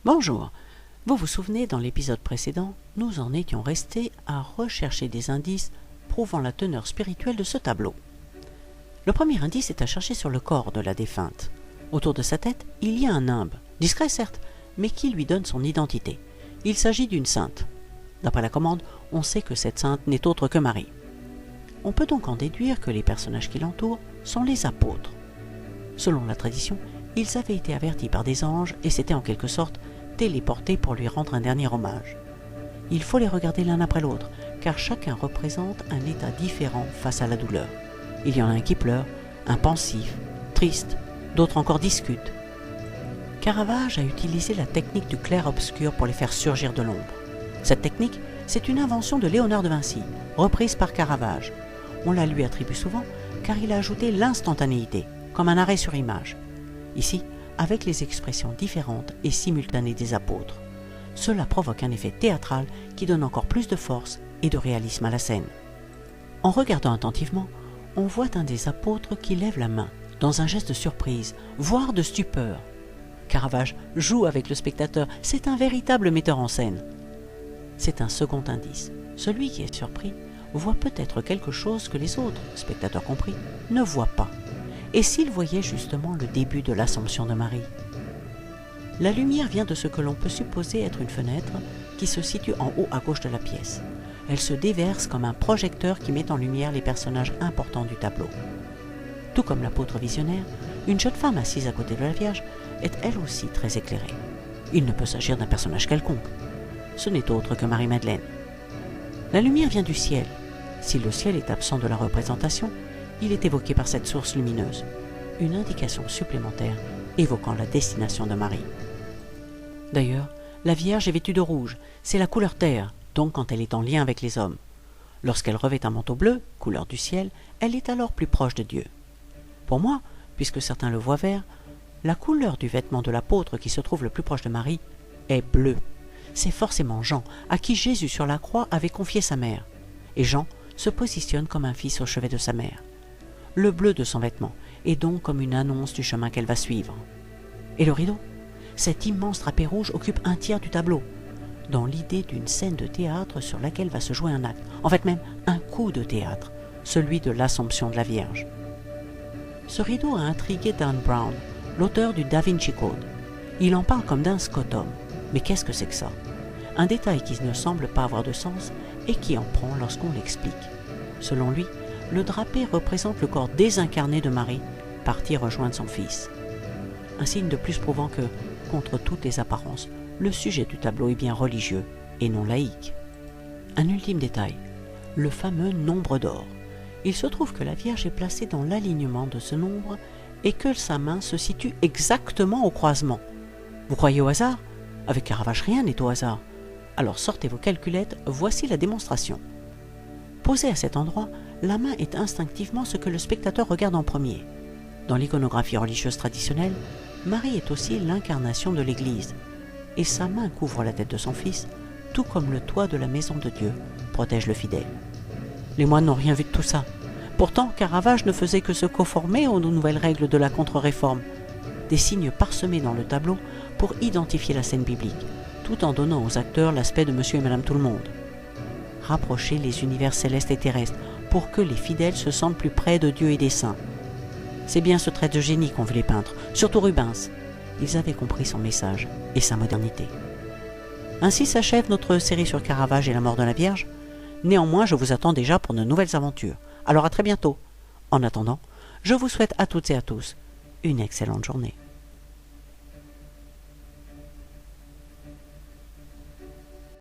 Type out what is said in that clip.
Bonjour. Vous vous souvenez, dans l'épisode précédent, nous en étions restés à rechercher des indices prouvant la teneur spirituelle de ce tableau. Le premier indice est à chercher sur le corps de la défunte. Autour de sa tête, il y a un nimbe, discret certes, mais qui lui donne son identité. Il s'agit d'une sainte. D'après la commande, on sait que cette sainte n'est autre que Marie. On peut donc en déduire que les personnages qui l'entourent sont les apôtres. Selon la tradition, ils avaient été avertis par des anges et s'étaient en quelque sorte téléportés pour lui rendre un dernier hommage. Il faut les regarder l'un après l'autre, car chacun représente un état différent face à la douleur. Il y en a un qui pleure, un pensif, triste, d'autres encore discutent. Caravage a utilisé la technique du clair-obscur pour les faire surgir de l'ombre. Cette technique, c'est une invention de Léonard de Vinci, reprise par Caravage. On la lui attribue souvent car il a ajouté l'instantanéité, comme un arrêt sur image. Ici, avec les expressions différentes et simultanées des apôtres. Cela provoque un effet théâtral qui donne encore plus de force et de réalisme à la scène. En regardant attentivement, on voit un des apôtres qui lève la main, dans un geste de surprise, voire de stupeur. Caravage joue avec le spectateur, c'est un véritable metteur en scène. C'est un second indice. Celui qui est surpris voit peut-être quelque chose que les autres, spectateurs compris, ne voient pas. Et s'il voyait justement le début de l'Assomption de Marie? La lumière vient de ce que l'on peut supposer être une fenêtre qui se situe en haut à gauche de la pièce. Elle se déverse comme un projecteur qui met en lumière les personnages importants du tableau. Tout comme l'apôtre visionnaire, une jeune femme assise à côté de la Vierge est elle aussi très éclairée. Il ne peut s'agir d'un personnage quelconque. Ce n'est autre que Marie-Madeleine. La lumière vient du ciel. Si le ciel est absent de la représentation, il est évoqué par cette source lumineuse, une indication supplémentaire évoquant la destination de Marie. D'ailleurs, la Vierge est vêtue de rouge, c'est la couleur terre, donc quand elle est en lien avec les hommes. Lorsqu'elle revêt un manteau bleu, couleur du ciel, elle est alors plus proche de Dieu. Pour moi, puisque certains le voient vert, la couleur du vêtement de l'apôtre qui se trouve le plus proche de Marie est bleu. C'est forcément Jean, à qui Jésus sur la croix avait confié sa mère. Et Jean se positionne comme un fils au chevet de sa mère. Le bleu de son vêtement est donc comme une annonce du chemin qu'elle va suivre. Et le rideau? Cet immense drapé rouge occupe un tiers du tableau, dans l'idée d'une scène de théâtre sur laquelle va se jouer un acte, en fait même un coup de théâtre, celui de l'Assomption de la Vierge. Ce rideau a intrigué Dan Brown, l'auteur du Da Vinci Code. Il en parle comme d'un scotum. Mais qu'est-ce que c'est que ça? Un détail qui ne semble pas avoir de sens et qui en prend lorsqu'on l'explique. Selon lui, le drapé représente le corps désincarné de Marie, partie rejoindre son fils. Un signe de plus prouvant que, contre toutes les apparences, le sujet du tableau est bien religieux et non laïque. Un ultime détail, le fameux nombre d'or. Il se trouve que la Vierge est placée dans l'alignement de ce nombre et que sa main se situe exactement au croisement. Vous croyez au hasard? Avec Caravage, rien n'est au hasard. Alors sortez vos calculettes, voici la démonstration. Posée à cet endroit, la main est instinctivement ce que le spectateur regarde en premier. Dans l'iconographie religieuse traditionnelle, Marie est aussi l'incarnation de l'Église, et sa main couvre la tête de son fils, tout comme le toit de la maison de Dieu protège le fidèle. Les moines n'ont rien vu de tout ça. Pourtant, Caravage ne faisait que se conformer aux nouvelles règles de la contre-réforme, des signes parsemés dans le tableau pour identifier la scène biblique, tout en donnant aux acteurs l'aspect de Monsieur et Madame Tout-le-Monde. Rapprocher les univers célestes et terrestres pour que les fidèles se sentent plus près de Dieu et des saints. C'est bien ce trait de génie qu'ont vu les peintres, surtout Rubens. Ils avaient compris son message et sa modernité. Ainsi s'achève notre série sur Caravage et la mort de la Vierge. Néanmoins, je vous attends déjà pour de nouvelles aventures. Alors à très bientôt. En attendant, je vous souhaite à toutes et à tous une excellente journée.